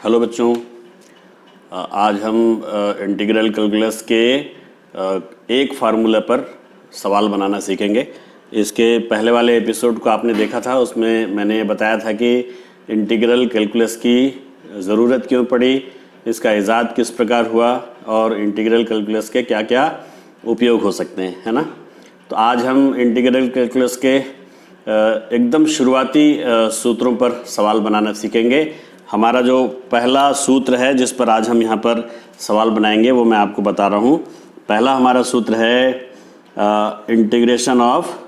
Hello बच्चों, आज हम इंटीग्रल कैलकुलस के एक फार्मूला पर सवाल बनाना सीखेंगे। इसके पहले वाले एपिसोड को आपने देखा था, उसमें मैंने बताया था कि इंटीग्रल कैलकुलस की ज़रूरत क्यों पड़ी, इसका इजाद किस प्रकार हुआ और इंटीग्रल कैलकुलस के क्या क्या उपयोग हो सकते हैं, है ना। तो आज हम इंटीग्रल कैलकुलस के एकदम शुरुआती सूत्रों पर सवाल बनाना सीखेंगे। हमारा जो पहला सूत्र है जिस पर आज हम यहाँ पर सवाल बनाएंगे वो मैं आपको बता रहा हूँ। पहला हमारा सूत्र है integration of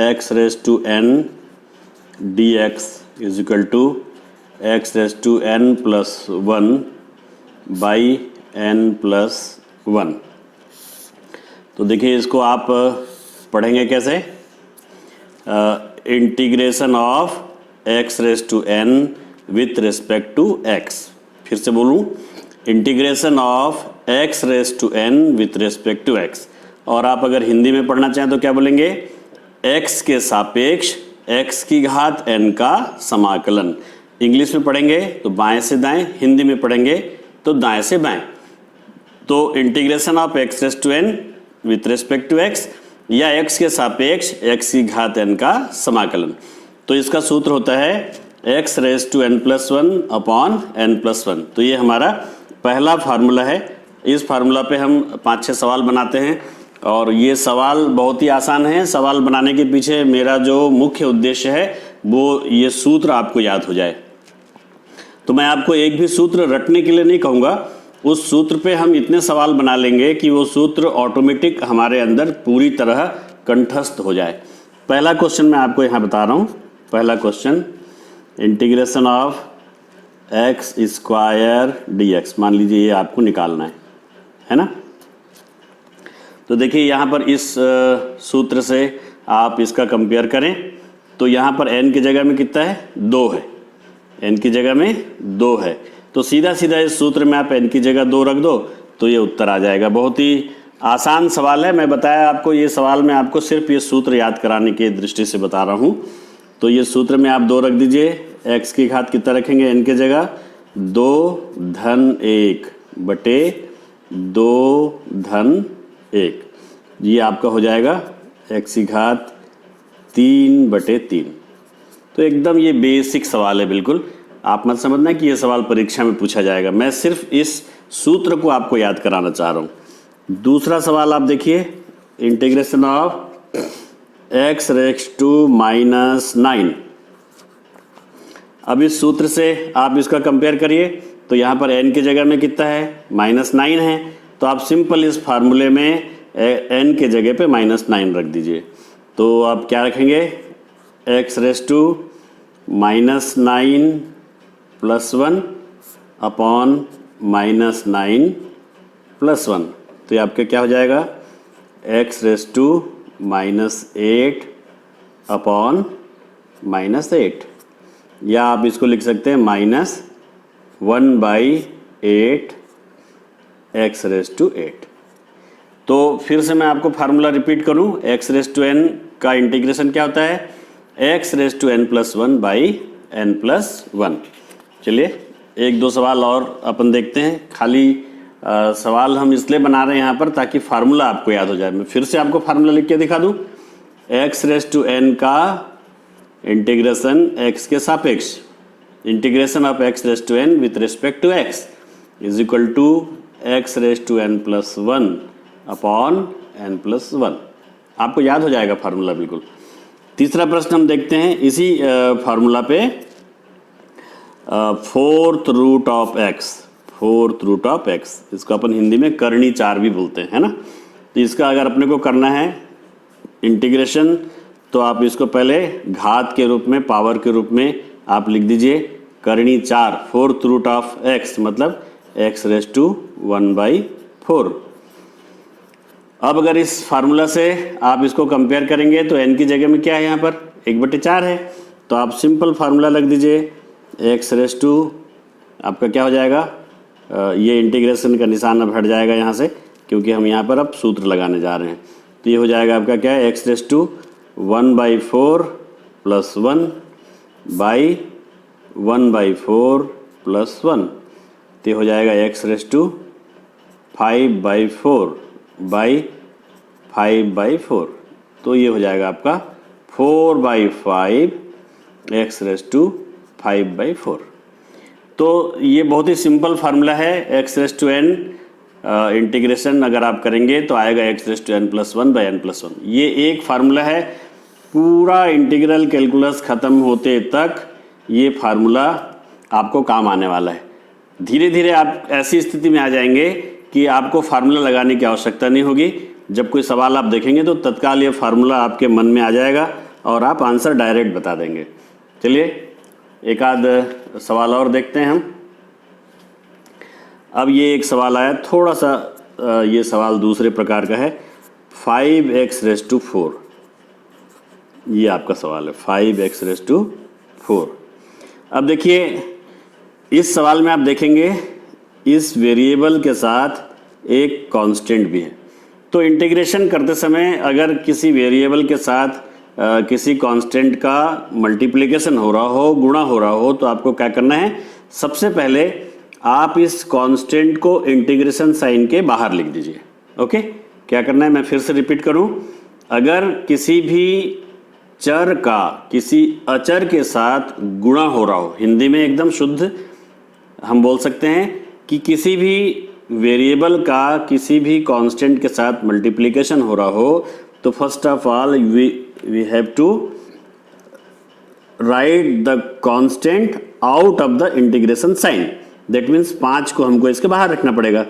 x raise to n dx is equal to x raise to n plus 1 by n plus 1। तो देखिए, इसको आप पढ़ेंगे कैसे। Integration of x raise to n with respect to x। फिर से बोलूँ, integration of x raise to n with respect to x। और आप अगर हिंदी में पढ़ना चाहें तो क्या बोलेंगे, x के सापेक्ष x की घात n का समाकलन। इंग्लिश में पढ़ेंगे तो बाएं से दाएं, हिंदी में पढ़ेंगे तो दाएं से बाएं। तो integration of x raise to n with respect to x या x के सापेक्ष x की घात n का समाकलन। तो इसका सूत्र होता है x raise to n plus 1 upon n plus 1। तो ये हमारा पहला फार्मूला है। इस फार्मूला पे हम 5-6 सवाल बनाते हैं और ये सवाल बहुत ही आसान है। सवाल बनाने के पीछे मेरा जो मुख्य उद्देश्य है वो ये सूत्र आपको याद हो जाए। तो मैं आपको एक भी सूत्र रटने के लिए नहीं कहूँगा, उस सूत्र पे हम इतने सवाल बना लेंगे कि वो सूत्र ऑटोमेटिक हमारे अंदर पूरी तरह कंठस्थ हो जाए। पहला क्वेश्चन मैं आपको यहाँ बता रहा हूँ। पहला question, integration of x square dx, मान लीजिए ये आपको निकालना है ना। तो देखिए यहाँ पर इस सूत्र से आप इसका कंपेयर करें तो यहाँ पर n की जगह में कितना है, 2 है। n की जगह में 2 है, तो सीधा सीधा इस सूत्र में आप n की जगह 2 रख दो तो ये उत्तर आ जाएगा। बहुत ही आसान सवाल है। मैं बताया आपको, ये सवाल मैं आपको सिर्फ ये सूत्र याद कराने की दृष्टि से बता रहा हूँ। तो ये सूत्र में आप 2 रख दीजिए। x की घात कितना रखेंगे, n की जगह 2 धन 1 बटे 2 धन 1। ये आपका हो जाएगा x की घात 3 बटे 3। तो एकदम ये बेसिक सवाल है, बिल्कुल आप मत समझना कि ये सवाल परीक्षा में पूछा जाएगा। मैं सिर्फ इस सूत्र को आपको याद कराना चाह रहा हूँ। दूसरा सवाल आप देखिए, integration of x raise to minus 9। अब इस सूत्र से आप इसका कंपेयर करिए तो यहाँ पर n की जगह में कितना है, -9 है। तो आप सिंपल इस फार्मूले में n के जगह पे -9 रख दीजिए। तो आप क्या रखेंगे, x raise to -9 plus 1 upon -9 plus 1। तो ये आपका क्या हो जाएगा, x रेज़ टू -8 अपॉन -8, या आप इसको लिख सकते हैं -1/8 x रेज़ टू 8। तो फिर से मैं आपको फार्मूला रिपीट करूं, x रेज़ टू n का इंटीग्रेशन क्या होता है, x raise to n plus 1 by n plus 1। चलिए 1-2 सवाल और अपन देखते हैं। खाली सवाल हम इसलिए बना रहे हैं यहाँ पर ताकि फार्मूला आपको याद हो जाए। मैं फिर से आपको फार्मूला लिख के दिखा दूँ। x रेज़ टू n का इंटीग्रेशन x के सापेक्ष, integration of x raise to n with respect to x is equal to x raise to n plus 1 upon n plus 1। आपको याद हो जाएगा फार्मूला बिल्कुल। तीसरा प्रश्न हम देखते हैं इसी फार्मूला पे, 4th रूट ऑफ x, इसको अपन हिंदी में करनी 4 भी बोलते हैं, है ना। तो इसका अगर अपने को करना है इंटीग्रेशन तो आप इसको पहले घात के रूप में, पावर के रूप में आप लिख दीजिए करनी 4, 4th रूट ऑफ x मतलब x रेज़ टू 1/4। अब अगर इस फार्मूला से आप इसको कंपेयर करेंगे तो n की जगह में क्या है, यहाँ पर 1/4 है। तो आप सिंपल फार्मूला लग दीजिए, x रेज़ टू आपका क्या हो जाएगा, ये इंटीग्रेशन का निशान अब हट जाएगा यहाँ से क्योंकि हम यहाँ पर अब सूत्र लगाने जा रहे हैं। तो ये हो जाएगा आपका क्या है, x raise to 1/4 plus 1 by 1/4 plus 1। तो हो जाएगा x⁴/5/4 बाई 5/4, तो ये हो जाएगा आपका 4/5 x⁵5/4। तो ये बहुत ही सिंपल फार्मूला है। x⁴n इंटीग्रेशन अगर आप करेंगे तो आएगा x⁴n+1/n+1। ये एक फार्मूला है, पूरा इंटीग्रल कैलकुलस ख़त्म होते तक ये फार्मूला आपको काम आने वाला है। धीरे धीरे आप ऐसी स्थिति में आ जाएंगे कि आपको फार्मूला लगाने की आवश्यकता नहीं होगी। जब कोई सवाल आप देखेंगे तो तत्काल ये फार्मूला आपके मन में आ जाएगा और आप आंसर डायरेक्ट बता देंगे। चलिए एक आध सवाल और देखते हैं हम। अब ये एक सवाल आया, थोड़ा सा ये सवाल दूसरे प्रकार का है। 5x⁴, ये आपका सवाल है 5x⁴। अब देखिए इस सवाल में आप देखेंगे इस वेरिएबल के साथ एक कांस्टेंट भी है। तो इंटीग्रेशन करते समय अगर किसी वेरिएबल के साथ किसी कांस्टेंट का मल्टीप्लिकेशन हो रहा हो, गुणा हो रहा हो, तो आपको क्या करना है, सबसे पहले आप इस कांस्टेंट को इंटीग्रेशन साइन के बाहर लिख दीजिए। ओके, क्या करना है, मैं फिर से रिपीट करूं। अगर किसी भी चर का किसी अचर के साथ गुणा हो रहा हो, हिंदी में एकदम शुद्ध हम बोल सकते हैं कि किसी भी वेरिएबल का किसी भी कांस्टेंट के साथ मल्टीप्लिकेशन हो रहा हो, तो first of all we have to write the constant out of the integration sign. That means 5 को हमको इसके बाहर रखना पड़ेगा।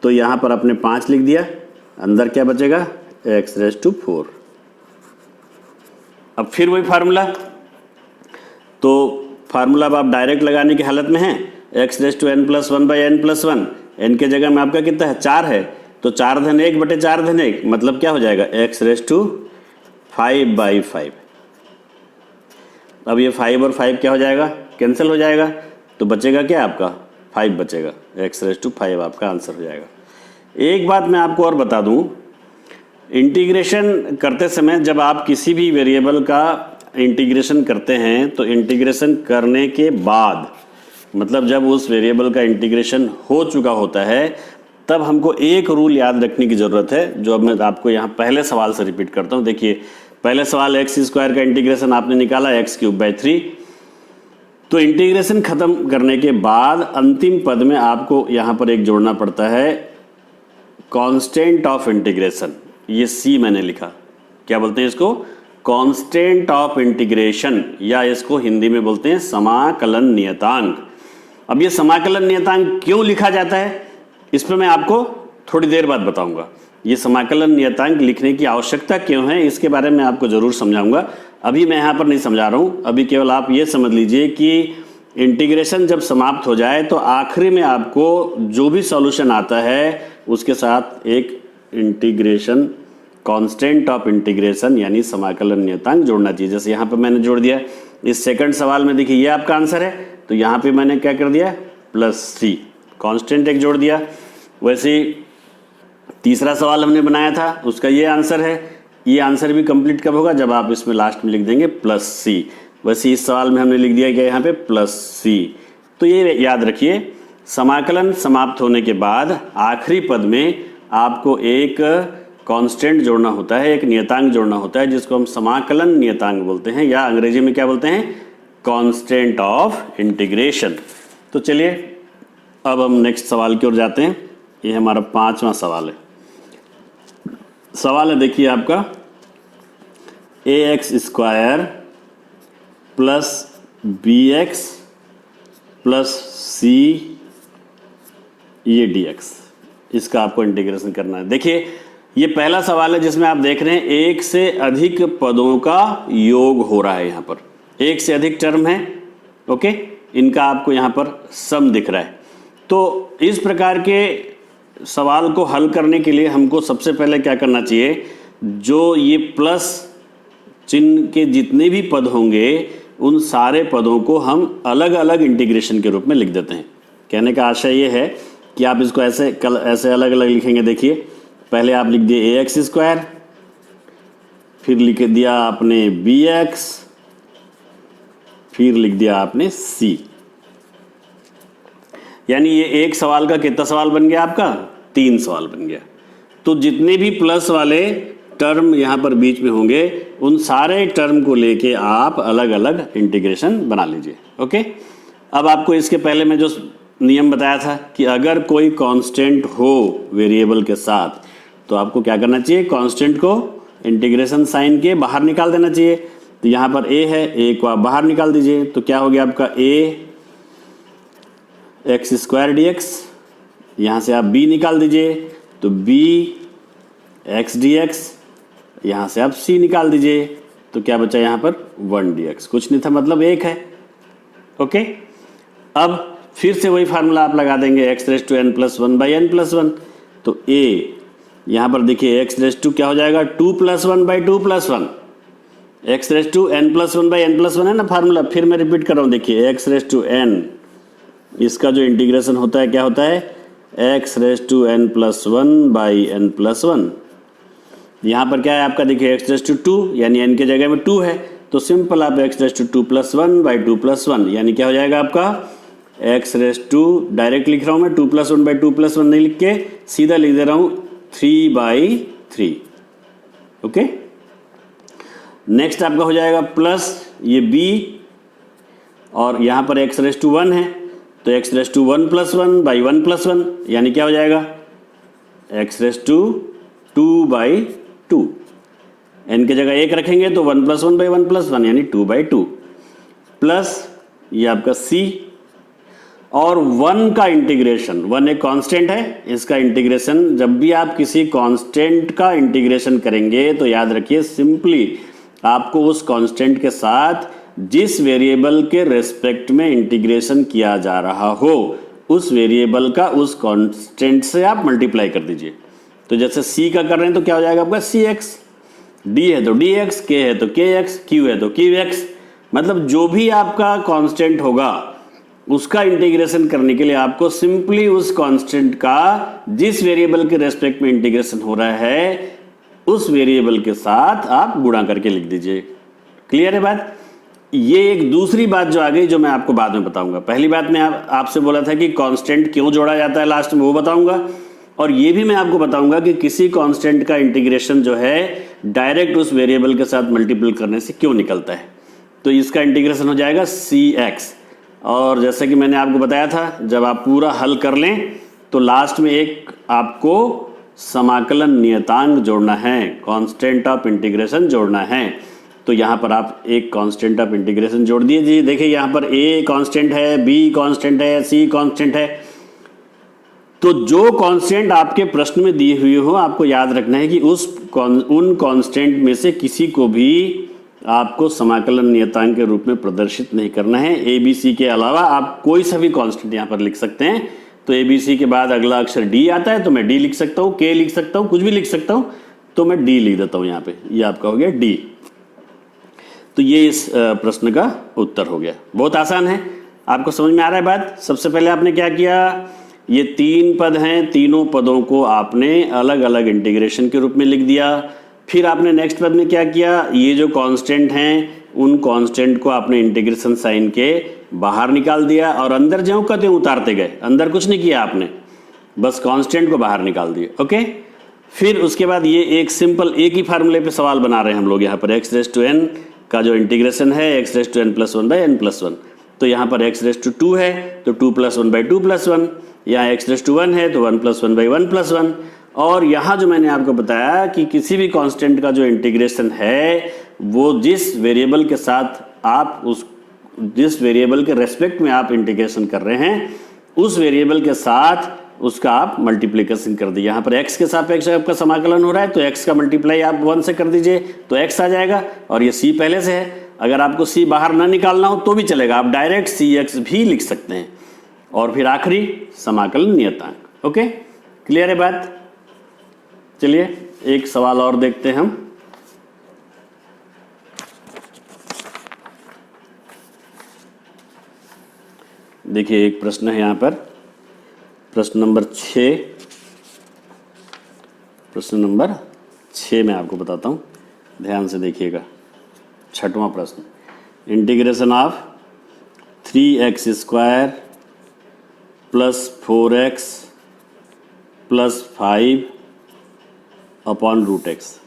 तो यहाँ पर आपने 5 लिख दिया, अंदर क्या बचेगा, x⁴। अब फिर वही फार्मूला, तो फार्मूला अब आप डायरेक्ट लगाने की हालत में हैं। x⁴n+1/n+1, n के जगह में आपका कितना है, 4 है, तो 4-1/4-1 मतलब क्या हो जाएगा, x⁵5/5। अब ये 5 और 5 क्या हो जाएगा, कैंसिल हो जाएगा, तो बचेगा क्या आपका, 5 बचेगा। x⁵5 आपका आंसर हो जाएगा। एक बात मैं आपको और बता दूं, इंटीग्रेशन करते समय जब आप किसी भी वेरिएबल का इंटीग्रेशन करते हैं तो इंटीग्रेशन करने के बाद, मतलब जब उस वेरिएबल का इंटीग्रेशन हो चुका होता है, तब हमको एक रूल याद रखने की ज़रूरत है, जो अब मैं आपको यहाँ पहले सवाल से रिपीट करता हूँ। देखिए पहले सवाल x² का इंटीग्रेशन आपने निकाला x³/3। तो इंटीग्रेशन ख़त्म करने के बाद अंतिम पद में आपको यहाँ पर एक जोड़ना पड़ता है, कांस्टेंट ऑफ इंटीग्रेशन। ये C मैंने लिखा, क्या बोलते हैं इसको, कांस्टेंट ऑफ इंटीग्रेशन, या इसको हिंदी में बोलते हैं समाकलन नियतांक। अब ये समाकलन नियतांक क्यों लिखा जाता है, इस पर मैं आपको थोड़ी देर बाद बताऊंगा। ये समाकलन नियतांक लिखने की आवश्यकता क्यों है, इसके बारे में आपको ज़रूर समझाऊंगा। अभी मैं यहाँ पर नहीं समझा रहा हूँ, अभी केवल आप ये समझ लीजिए कि इंटीग्रेशन जब समाप्त हो जाए तो आखिरी में आपको जो भी सॉल्यूशन आता है उसके साथ एक इंटीग्रेशन कांस्टेंट ऑफ इंटीग्रेशन यानी समाकलन नियतांक जोड़ना चाहिए। जैसे यहाँ पे मैंने जोड़ दिया, इस सेकंड सवाल में देखिए ये आपका आंसर है, तो यहाँ पे मैंने क्या कर दिया, +3 कांस्टेंट एक जोड़ दिया। वैसे तीसरा सवाल हमने बनाया था, उसका ये आंसर है। ये आंसर भी कंप्लीट कब होगा, जब आप इसमें लास्ट में लिख देंगे +C। वैसे इस सवाल में हमने लिख दिया क्या यहाँ पे +C। तो ये याद रखिए, समाकलन समाप्त होने के बाद आखिरी पद में आपको एक कांस्टेंट जोड़ना होता है, एक नियतांक जोड़ना होता है, जिसको हम समाकलन नियतांक बोलते हैं, या अंग्रेजी में क्या बोलते हैं, कांस्टेंट ऑफ इंटीग्रेशन। तो चलिए अब हम नेक्स्ट सवाल की ओर जाते हैं। ये हमारा 5वां सवाल है। सवाल है देखिए आपका, ax² + bx + c ये dx, इसका आपको इंटीग्रेशन करना है। देखिए ये पहला सवाल है जिसमें आप देख रहे हैं एक से अधिक पदों का योग हो रहा है। यहाँ पर एक से अधिक टर्म है, ओके, इनका आपको यहाँ पर सम दिख रहा है। तो इस प्रकार के सवाल को हल करने के लिए हमको सबसे पहले क्या करना चाहिए, जो ये प्लस चिन्ह के जितने भी पद होंगे उन सारे पदों को हम अलग अलग इंटीग्रेशन के रूप में लिख देते हैं। कहने का आशय ये है कि आप इसको ऐसे अलग अलग लिखेंगे। देखिए पहले आप लिख दिए ax², फिर लिख दिया आपने bx, फिर लिख दिया आपने c। यानी ये एक सवाल का कितना सवाल बन गया आपका, 3 सवाल बन गया। तो जितने भी प्लस वाले टर्म यहाँ पर बीच में होंगे उन सारे टर्म को लेके आप अलग अलग इंटीग्रेशन बना लीजिए। ओके, अब आपको इसके पहले मैं जो नियम बताया था कि अगर कोई कांस्टेंट हो वेरिएबल के साथ तो आपको क्या करना चाहिए, कांस्टेंट को इंटीग्रेशन साइन के बाहर निकाल देना चाहिए। तो यहाँ पर a है, a को आप बाहर निकाल दीजिए तो क्या हो गया आपका a x square D x, यहाँ से आप b निकाल दीजिए तो b एक्स डी एक्स, यहाँ से आप c निकाल दीजिए तो क्या बचा यहाँ पर 1 dx, कुछ नहीं था मतलब 1 है। ओके, अब फिर से वही फार्मूला आप लगा देंगे x raise to n plus 1 by n plus 1। तो a यहाँ पर देखिए x रेस टू क्या हो जाएगा 2 plus 1 by 2 plus 1, x raise to n plus 1 by n plus 1 है ना फार्मूला। फिर मैं रिपीट कर रहा हूँ, देखिए x रेस टू n, इसका जो इंटीग्रेशन होता है क्या होता है x raise to n plus 1 by n plus 1। यहाँ पर क्या है आपका, देखिए x रेस टू 2 यानी n के जगह में 2 है तो सिंपल आप x raise to 2 plus 1 by 2 plus 1 यानी क्या हो जाएगा आपका x रेस टू, डायरेक्ट लिख रहा हूँ मैं 2 प्लस 1 बाई 2 प्लस 1 नहीं लिख के सीधा लिख दे रहा हूँ 3 बाई 3। ओके, नेक्स्ट आपका हो जाएगा प्लस ये b और यहाँ पर x रेस टू 1 है तो x raise to 1 plus 1 by 1 plus 1 यानी क्या हो जाएगा x raise to 2 by 2, n के जगह 1 रखेंगे तो 1 प्लस 1 बाई 1 प्लस 1 यानी 2 बाई 2, प्लस ये आपका c और 1 का इंटीग्रेशन, 1 एक कांस्टेंट है, इसका इंटीग्रेशन जब भी आप किसी कांस्टेंट का इंटीग्रेशन करेंगे तो याद रखिए सिंपली आपको उस कांस्टेंट के साथ जिस वेरिएबल के रेस्पेक्ट में इंटीग्रेशन किया जा रहा हो उस वेरिएबल का उस कांस्टेंट से आप मल्टीप्लाई कर दीजिए। तो जैसे c का कर रहे हैं तो क्या हो जाएगा आपका cx, d है तो dx, k है तो kx, q है तो qx, मतलब जो भी आपका कांस्टेंट होगा उसका इंटीग्रेशन करने के लिए आपको सिंपली उस कांस्टेंट का जिस वेरिएबल के रेस्पेक्ट में इंटीग्रेशन हो रहा है उस वेरिएबल के साथ आप गुणा करके लिख दीजिए। क्लियर है बात। ये एक दूसरी बात जो आ गई जो मैं आपको बाद में बताऊंगा। पहली बात मैं आपसे बोला था कि कांस्टेंट क्यों जोड़ा जाता है लास्ट में, वो बताऊंगा, और ये भी मैं आपको बताऊंगा कि किसी कांस्टेंट का इंटीग्रेशन जो है डायरेक्ट उस वेरिएबल के साथ मल्टीपल करने से क्यों निकलता है। तो इसका इंटीग्रेशन हो जाएगा cx, और जैसा कि मैंने आपको बताया था जब आप पूरा हल कर लें तो लास्ट में एक आपको समाकलन नियतांक जोड़ना है, कांस्टेंट ऑफ इंटीग्रेशन जोड़ना है। तो यहाँ पर आप एक कांस्टेंट ऑफ इंटीग्रेशन जोड़ दीजिए। देखिए यहाँ पर a कांस्टेंट है, b कांस्टेंट है, c कांस्टेंट है। तो जो कांस्टेंट आपके प्रश्न में दिए हुए हो आपको याद रखना है कि उन कांस्टेंट में से किसी को भी आपको समाकलन नियतांक के रूप में प्रदर्शित नहीं करना है। ए बी सी के अलावा आप कोई सा भी कांस्टेंट यहाँ पर लिख सकते हैं। तो ए बी सी के बाद अगला अक्षर डी आता है तो मैं डी लिख सकता हूँ, के लिख सकता हूँ, कुछ भी लिख सकता हूँ, तो मैं डी लिख देता हूँ यहाँ पे। ये आपका हो गया डी। तो ये इस प्रश्न का उत्तर हो गया। बहुत आसान है, आपको समझ में आ रहा है बात। सबसे पहले आपने क्या किया, ये 3 पद हैं, तीनों पदों को आपने अलग अलग इंटीग्रेशन के रूप में लिख दिया। फिर आपने नेक्स्ट पद में क्या किया, ये जो कांस्टेंट हैं उन कांस्टेंट को आपने इंटीग्रेशन साइन के बाहर निकाल दिया और अंदर ज्यों का त्यों उतारते गए। अंदर कुछ नहीं किया आपने, बस कांस्टेंट को बाहर निकाल दिए। ओके, फिर उसके बाद ये एक सिंपल एक ही फार्मूले पे सवाल बना रहे हैं हम लोग। यहाँ पर x रेस टू n का जो इंटीग्रेशन है x raise to n plus 1 by n plus 1। तो यहाँ पर x रेस टू 2 है तो 2 प्लस 1 बाई 2 प्लस 1। यहाँ x रेस टू 1 है तो 1 प्लस 1 बाई 1 प्लस 1। और यहाँ जो मैंने आपको बताया कि किसी भी कांस्टेंट का जो इंटीग्रेशन है वो जिस वेरिएबल के साथ आप जिस वेरिएबल के रेस्पेक्ट में आप इंटीग्रेशन कर रहे हैं उस वेरिएबल के साथ उसका आप मल्टीप्लिकेशन कर दीजिए। यहाँ पर x के सापेक्ष आपका समाकलन हो रहा है तो x का मल्टीप्लाई आप 1 से कर दीजिए तो x आ जाएगा। और ये c पहले से है, अगर आपको c बाहर ना निकालना हो तो भी चलेगा, आप डायरेक्ट cx भी लिख सकते हैं। और फिर आखिरी समाकलन नियतांक। ओके, क्लियर है बात। चलिए एक सवाल और देखते हैं हम। देखिए एक प्रश्न है यहाँ पर, प्रश्न नंबर 6। प्रश्न नंबर 6 मैं आपको बताता हूँ, ध्यान से देखिएगा। 6वां प्रश्न, integration of 3x² +4x + 5/√x।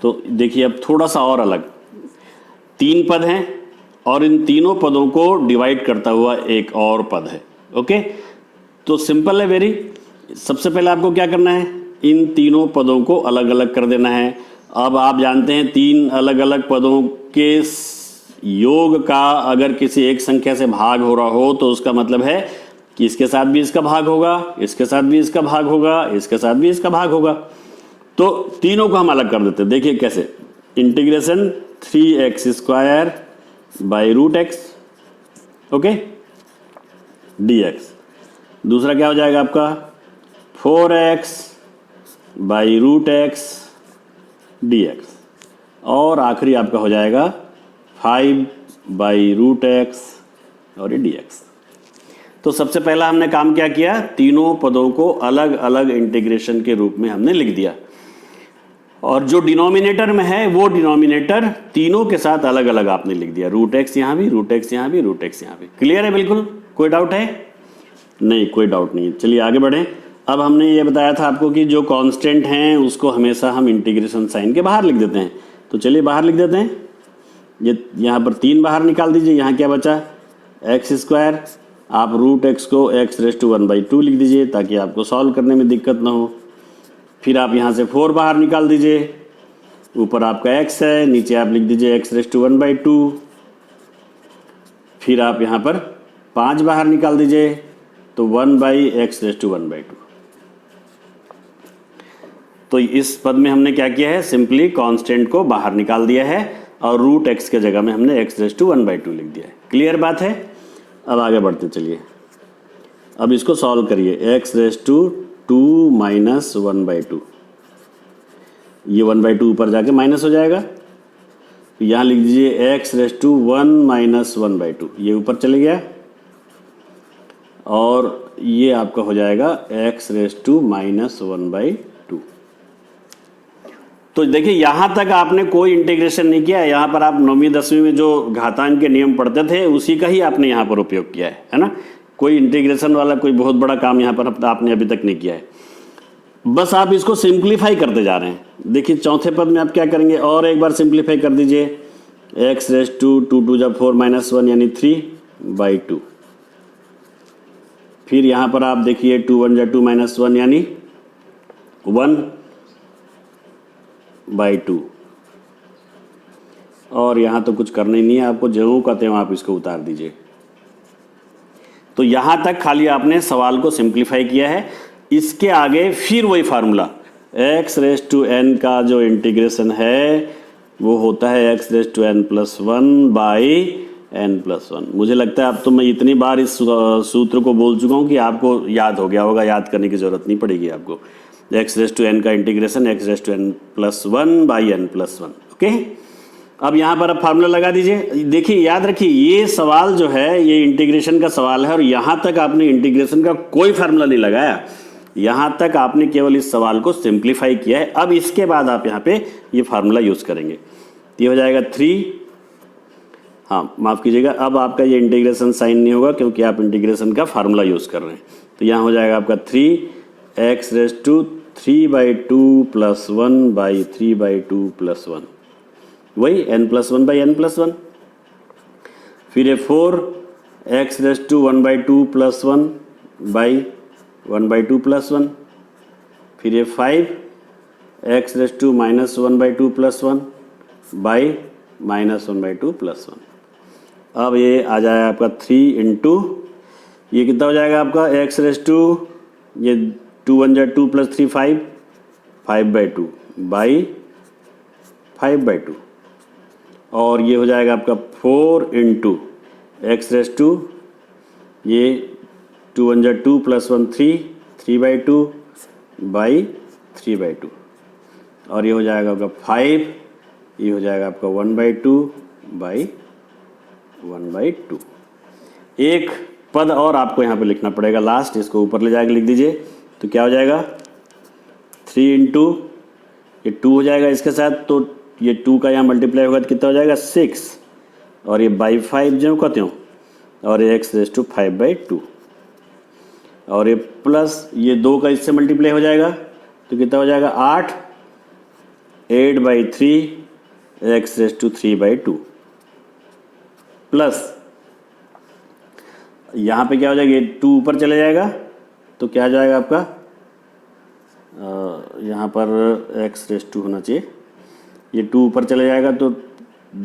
तो देखिए अब थोड़ा सा और अलग, 3 पद हैं और इन तीनों पदों को डिवाइड करता हुआ एक और पद है। ओके, तो सिंपल है वेरी। सबसे पहले आपको क्या करना है, इन तीनों पदों को अलग अलग कर देना है। अब आप जानते हैं 3 अलग अलग पदों के योग का अगर किसी एक संख्या से भाग हो रहा हो तो उसका मतलब है कि इसके साथ भी इसका भाग होगा, इसके साथ भी इसका भाग होगा, इसके साथ भी इसका भाग होगा। तो तीनों को हम अलग कर देते हैं। देखिए कैसे, integration 3x² /√x, okay, dx। दूसरा क्या हो जाएगा आपका 4x /√x dx। और आखिरी आपका हो जाएगा 5/√x और ये dx। तो सबसे पहला हमने काम क्या किया, तीनों पदों को अलग अलग इंटीग्रेशन के रूप में हमने लिख दिया और जो डिनोमिनेटर में है वो डिनोमिनेटर तीनों के साथ अलग अलग आपने लिख दिया। √x यहाँ भी, √x यहाँ भी, √x यहाँ भी। क्लियर है बिल्कुल, कोई डाउट है? नहीं, कोई डाउट नहीं है। चलिए आगे बढ़ें। अब हमने ये बताया था आपको कि जो कांस्टेंट हैं उसको हमेशा हम इंटीग्रेशन साइन के बाहर लिख देते हैं। तो चलिए बाहर लिख देते हैं। ये यहाँ पर 3 बाहर निकाल दीजिए। यहाँ क्या बचा, x²। आप √x को x⁻1/2 लिख दीजिए ताकि आपको सॉल्व करने में दिक्कत ना हो। फिर आप यहाँ से 4 बाहर निकाल दीजिए। ऊपर आपका x है, नीचे आप लिख दीजिए x⁻1/2। फिर आप यहाँ पर 5 बाहर निकाल दीजिए तो 1/x⁻1/2। तो इस पद में हमने क्या किया है, सिंपली कांस्टेंट को बाहर निकाल दिया है और √x के जगह में हमने x⁻1/2 लिख दिया है। क्लियर बात है? अब आगे बढ़ते चलिए। अब इसको सॉल्व करिए। x⁻2 - 1/2, ये 1/2 ऊपर जाके माइनस हो जाएगा। यहाँ लिख दीजिए x⁻1 - 1/2, ये ऊपर चले गया और ये आपका हो जाएगा x⁻−1/2। तो देखिए यहाँ तक आपने कोई इंटीग्रेशन नहीं किया। यहाँ पर आप 9वीं 10वीं में जो घातांक के नियम पढ़ते थे उसी का ही आपने यहाँ पर उपयोग किया है ना। कोई इंटीग्रेशन वाला कोई बहुत बड़ा काम यहाँ पर आपने अभी तक नहीं किया है। बस आप इसको सिंप्लीफाई करते जा रहे हैं। देखिए चौथे पद में आप क्या करेंगे, और एक बार सिंप्लीफाई कर दीजिए। x⁻2 2 2 जब 4 - 1 यानी 3/2। फिर यहाँ पर आप देखिए 2 1 जा 2 - 1 यानी 1/2। और यहाँ तो कुछ करना ही नहीं है आपको, ज्यों का त्यों आप इसको उतार दीजिए। तो यहाँ तक खाली आपने सवाल को सिंप्लीफाई किया है। इसके आगे फिर वही फार्मूला, x⁻n का जो इंटीग्रेशन है वो होता है x⁻n+1/n+1। मुझे लगता है अब तो मैं इतनी बार इस सूत्र को बोल चुका हूँ कि आपको याद हो गया होगा, याद करने की ज़रूरत नहीं पड़ेगी आपको। x⁻n का इंटीग्रेशन x⁻n+1/n+1। ओके, अब यहाँ पर आप फार्मूला लगा दीजिए। देखिए याद रखिए ये सवाल जो है ये इंटीग्रेशन का सवाल है और यहाँ तक आपने इंटीग्रेशन का कोई फार्मूला नहीं लगाया। यहाँ तक आपने केवल इस सवाल को सिंप्लीफाई किया है। अब इसके बाद आप यहाँ पे ये फार्मूला यूज़ करेंगे। ये हो जाएगा 3, हाँ माफ़ कीजिएगा, अब आपका ये इंटीग्रेशन साइन नहीं होगा क्योंकि आप इंटीग्रेशन का फार्मूला यूज़ कर रहे हैं। तो यहाँ हो जाएगा आपका 3x⁻3/2 + 1/3/2 + 1, वही n+1/n+1। फिर ये 4x⁻1/2 + 1/1/2 + 1। फिर ये 5x⁻1/2 + 1/-1/2 + 1। अब ये आ जाएगा आपका 3 इंटू, ये कितना हो जाएगा आपका x⁻, ये 2 1 जा 2 + 3 5/2 5/2। और ये हो जाएगा आपका 4 इंटू x⁻, ये 2 1 जा 2 + 1 3/2 3/2। और ये हो जाएगा आपका 5, ये हो जाएगा आपका 1/2 1/2। एक पद और आपको यहाँ पे लिखना पड़ेगा लास्ट, इसको ऊपर ले जाकर लिख दीजिए। तो क्या हो जाएगा 3 इंटू, ये 2 हो जाएगा इसके साथ, तो ये 2 का यहाँ मल्टीप्लाई होगा तो कितना हो जाएगा 6, और ये 5 ज्यों का त्यों और ये एक्स रेज टू 5/2 और ये प्लस ये 2 का इससे मल्टीप्लाई हो जाएगा तो कितना हो जाएगा 8, 8/3 एक्स रेज टू 3/2 प्लस यहाँ पे क्या हो जाएगा, ये 2 ऊपर चले जाएगा तो क्या आ जाएगा आपका, यहाँ पर एक्स रेज टू होना चाहिए, ये 2 ऊपर चले जाएगा तो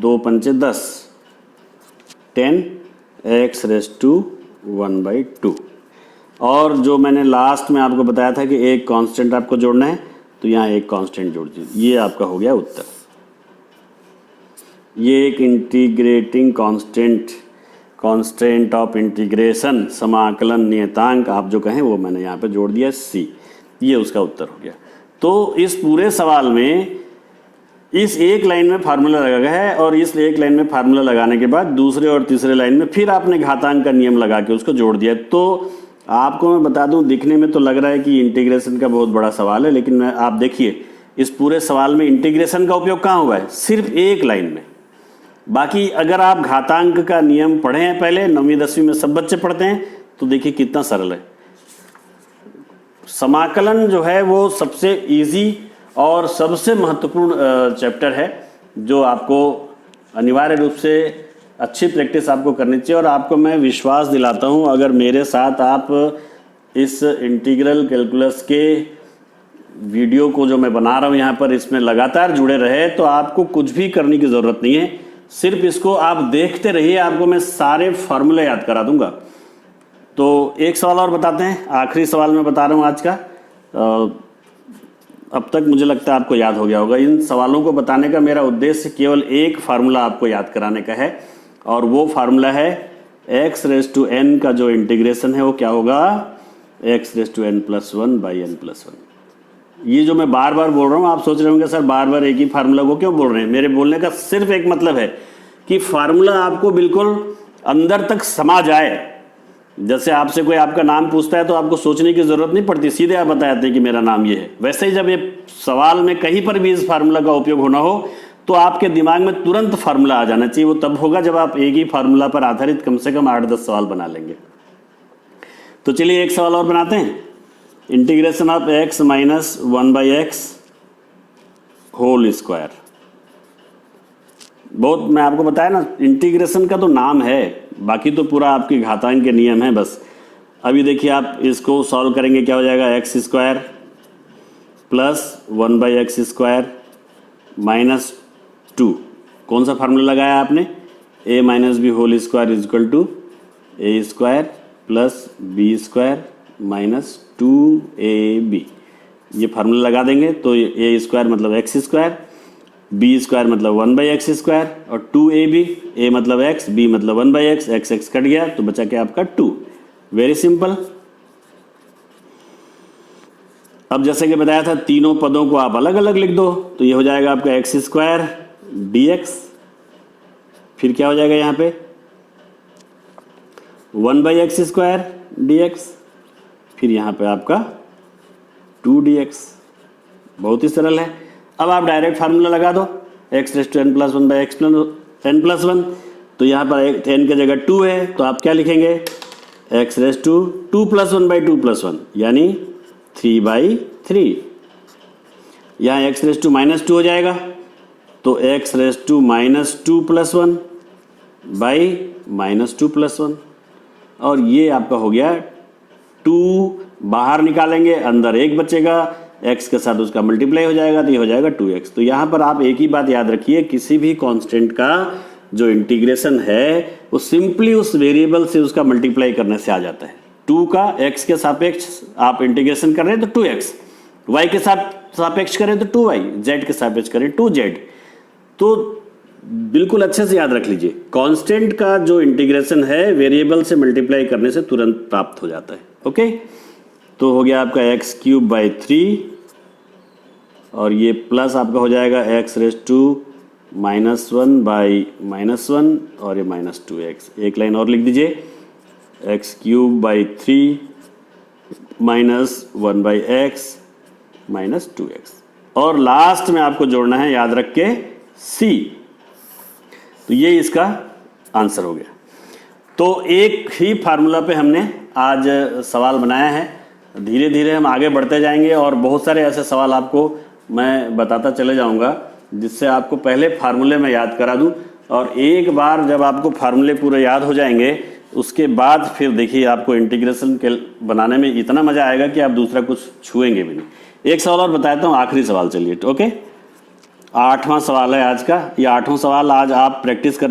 2 पंचे 10, 10 एक्स रेज टू 1/2। और जो मैंने लास्ट में आपको बताया था कि एक कांस्टेंट आपको जोड़ना है तो यहाँ एक कांस्टेंट जोड़ दीजिए, ये आपका हो गया उत्तर। ये एक इंटीग्रेटिंग कांस्टेंट ऑफ इंटीग्रेशन, समाकलन नियतांक आप जो कहें वो मैंने यहाँ पे जोड़ दिया सी, ये उसका उत्तर हो गया। तो इस पूरे सवाल में इस एक लाइन में फार्मूला लगा गया है और इस एक लाइन में फार्मूला लगाने के बाद दूसरे और तीसरे लाइन में फिर आपने घातांक का नियम लगा के उसको जोड़ दिया। तो आपको मैं बता दूं, दिखने में तो लग रहा है कि इंटीग्रेशन का बहुत बड़ा सवाल है, लेकिन आप देखिए इस पूरे सवाल में इंटीग्रेशन का उपयोग कहाँ हुआ है, सिर्फ एक लाइन में। बाकी अगर आप घातांक का नियम पढ़े हैं पहले, 9वीं 10वीं में सब बच्चे पढ़ते हैं, तो देखिए कितना सरल है। समाकलन जो है वो सबसे इजी और सबसे महत्वपूर्ण चैप्टर है जो आपको अनिवार्य रूप से अच्छी प्रैक्टिस आपको करनी चाहिए। और आपको मैं विश्वास दिलाता हूँ, अगर मेरे साथ आप इस इंटीग्रल कैलकुलस के वीडियो को जो मैं बना रहा हूँ यहाँ पर, इसमें लगातार जुड़े रहे तो आपको कुछ भी करने की ज़रूरत नहीं है, सिर्फ इसको आप देखते रहिए, आपको मैं सारे फार्मूले याद करा दूंगा। तो एक सवाल और बताते हैं, आखिरी सवाल मैं बता रहा हूँ आज का। अब तक मुझे लगता है आपको याद हो गया होगा। इन सवालों को बताने का मेरा उद्देश्य केवल एक फार्मूला आपको याद कराने का है और वो फार्मूला है एक्स रेज टू एन का जो इंटीग्रेशन है वो क्या होगा, एक्स रेज टू n+1/n+1। ये जो मैं बार बार बोल रहा हूँ, आप सोच रहे होंगे सर बार बार एक ही फार्मूला को क्यों बोल रहे हैं। मेरे बोलने का सिर्फ एक मतलब है कि फार्मूला आपको बिल्कुल अंदर तक समा जाए। जैसे आपसे कोई आपका नाम पूछता है तो आपको सोचने की जरूरत नहीं पड़ती, सीधे आप बता देते हैं कि मेरा नाम ये है। वैसे ही जब ये सवाल में कहीं पर भी इस फार्मूला का उपयोग होना हो तो आपके दिमाग में तुरंत फार्मूला आ जाना चाहिए। वो तब होगा जब आप एक ही फार्मूला पर आधारित कम से कम 8-10 सवाल बना लेंगे। तो चलिए एक सवाल और बनाते हैं। Integration of x - 1/x whole square. बहुत मैं आपको बताया ना, इंटीग्रेशन का तो नाम है, बाकी तो पूरा आपके घातांक के नियम है बस। अभी देखिए आप इसको सॉल्व करेंगे, क्या हो जाएगा, x² + 1/x² -2। कौन सा फार्मूला लगाया आपने, a - b whole square equal to a² + b² -2ab। ये फार्मूला लगा देंगे तो a² मतलब x², b² मतलब 1/x² और 2ab, a मतलब x, b मतलब 1/x, x कट गया तो बचा क्या आपका 2। Very simple. अब जैसे कि बताया था तीनों पदों को आप अलग अलग लिख दो तो ये हो जाएगा आपका x² dx, फिर क्या हो जाएगा यहाँ पे 1/x² dx, फिर यहाँ पे आपका 2dx। बहुत ही सरल है। अब आप डायरेक्ट फार्मूला लगा दो, x रेज़ टू n+1/n+1। तो यहाँ पर n की जगह 2 है तो आप क्या लिखेंगे, x रेज़ टू 2 + 1/2+1 यानी 3/3। यहाँ x रेज़ टू -2 हो जाएगा तो x रेज़ टू -2+1/-2+1 और ये आपका हो गया 2 बाहर निकालेंगे, अंदर 1 बचेगा, x के साथ उसका मल्टीप्लाई हो जाएगा तो ये हो जाएगा 2x। तो यहाँ पर आप एक ही बात याद रखिए, किसी भी कांस्टेंट का जो इंटीग्रेशन है वो सिंपली उस वेरिएबल से उसका मल्टीप्लाई करने से आ जाता है। 2 का x के सापेक्ष आप इंटीग्रेशन कर रहे हैं तो 2x, y के सापेक्ष करें तो 2y, z के सापेक्ष करें 2z। तो बिल्कुल अच्छे से याद रख लीजिए, कांस्टेंट का जो इंटीग्रेशन है वेरिएबल से मल्टीप्लाई करने से तुरंत प्राप्त हो जाता है। ओके, तो हो गया आपका x³ 3 और ये प्लस आपका हो जाएगा x रेज़ टू -1/-1 और ये -2x। एक लाइन और लिख दीजिए, x³ 3 -1/x -2x। और लास्ट में आपको जोड़ना है, याद रख के, c। तो ये इसका आंसर हो गया। तो एक ही फार्मूला पे हमने आज सवाल बनाया है। धीरे धीरे हम आगे बढ़ते जाएंगे और बहुत सारे ऐसे सवाल आपको मैं बताता चले जाऊंगा जिससे आपको पहले फार्मूले में याद करा दूं, और एक बार जब आपको फार्मूले पूरे याद हो जाएंगे उसके बाद फिर देखिए आपको इंटीग्रेशन के बनाने में इतना मज़ा आएगा कि आप दूसरा कुछ छुएंगे भी नहीं। एक सवाल और बताता हूँ, आखिरी सवाल, चलिए ओके। 8वां सवाल है आज का। ये 8वां सवाल आज आप प्रैक्टिस कर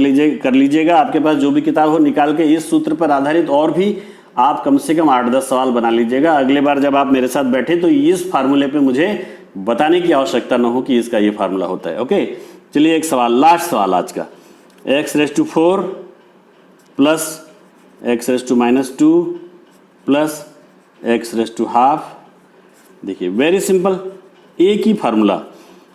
लीजिएगा। आपके पास जो भी किताब हो निकाल के इस सूत्र पर आधारित और भी आप कम से कम 8-10 सवाल बना लीजिएगा। अगले बार जब आप मेरे साथ बैठे तो इस फार्मूले पे मुझे बताने की आवश्यकता ना हो कि इसका ये फार्मूला होता है। ओके, चलिए एक सवाल, लास्ट सवाल आज का। x⁴ plus x⁻² plus x½ देखिए वेरी सिंपल, एक ही फार्मूला,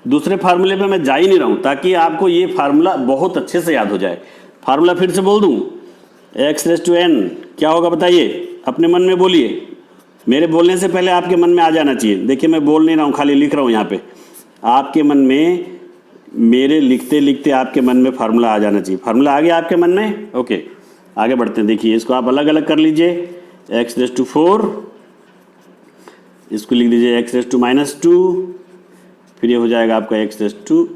दूसरे फार्मूले पे मैं जा ही नहीं रहा हूँ ताकि आपको ये फार्मूला बहुत अच्छे से याद हो जाए। फार्मूला फिर से बोल दूँ, x⁻n क्या होगा बताइए, अपने मन में बोलिए। मेरे बोलने से पहले आपके मन में आ जाना चाहिए। देखिए मैं बोल नहीं रहा हूँ, खाली लिख रहा हूँ यहाँ पे। आपके मन में, मेरे लिखते लिखते आपके मन में फार्मूला आ जाना चाहिए। फार्मूला आ गया आपके मन में? ओके, आगे बढ़ते हैं। देखिए इसको आप अलग अलग कर लीजिए। x⁴, इसको लिख दीजिए x⁻², फिर ये हो जाएगा आपका x⁻²।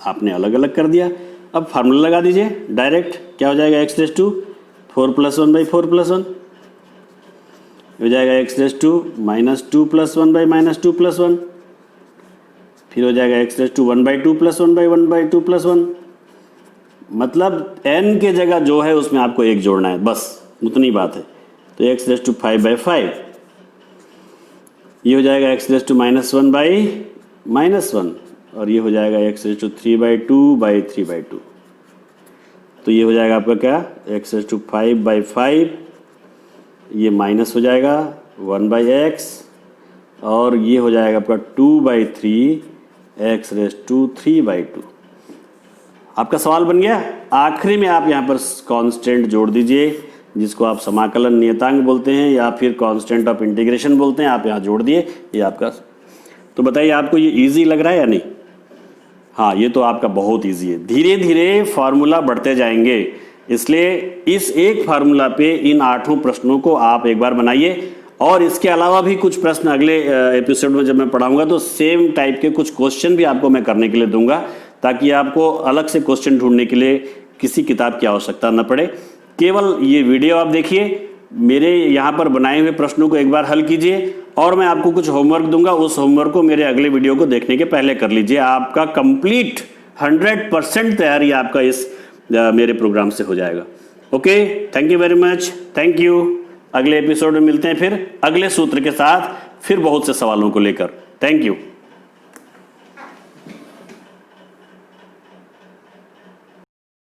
आपने अलग अलग कर दिया। अब फार्मूला लगा दीजिए डायरेक्ट। क्या हो जाएगा x⁻4 + 1/4 + 1 हो जाएगा x⁻2 -2 + 1/-2 + 1, फिर हो जाएगा x⁻1/2 + 1/1/2 + 1। मतलब n के जगह जो है उसमें आपको एक जोड़ना है, बस उतनी बात है। तो x⁵5/5 ये हो जाएगा x⁻1/-1 और ये हो जाएगा x⁵3/2/3/2। तो ये हो जाएगा आपका क्या, x⁵5/5 ये माइनस हो जाएगा 1/x और ये हो जाएगा आपका 2/3 x⁵3/2। आपका सवाल बन गया। आखिरी में आप यहाँ पर कांस्टेंट जोड़ दीजिए, जिसको आप समाकलन नियतांक बोलते हैं या फिर कांस्टेंट ऑफ इंटीग्रेशन बोलते हैं। आप यहाँ जोड़ दिए, ये आपका। तो बताइए आपको ये इजी लग रहा है या नहीं? हाँ, ये तो आपका बहुत इजी है। धीरे धीरे फार्मूला बढ़ते जाएंगे, इसलिए इस एक फार्मूला पे इन 8 प्रश्नों को आप एक बार बनाइए। और इसके अलावा भी कुछ प्रश्न अगले एपिसोड में जब मैं पढ़ाऊंगा तो सेम टाइप के कुछ क्वेश्चन भी आपको मैं करने के लिए दूंगा, ताकि आपको अलग से क्वेश्चन ढूंढने के लिए किसी किताब की आवश्यकता न पड़े। केवल ये वीडियो आप देखिए, मेरे यहाँ पर बनाए हुए प्रश्नों को एक बार हल कीजिए और मैं आपको कुछ होमवर्क दूंगा। उस होमवर्क को मेरे अगले वीडियो को देखने के पहले कर लीजिए। आपका कंप्लीट 100% तैयारी आपका इस मेरे प्रोग्राम से हो जाएगा। Okay, thank you very much, thank you. अगले एपिसोड में मिलते हैं फिर अगले सूत्र के साथ, फिर बहुत से सवालों को लेकर। Thank you.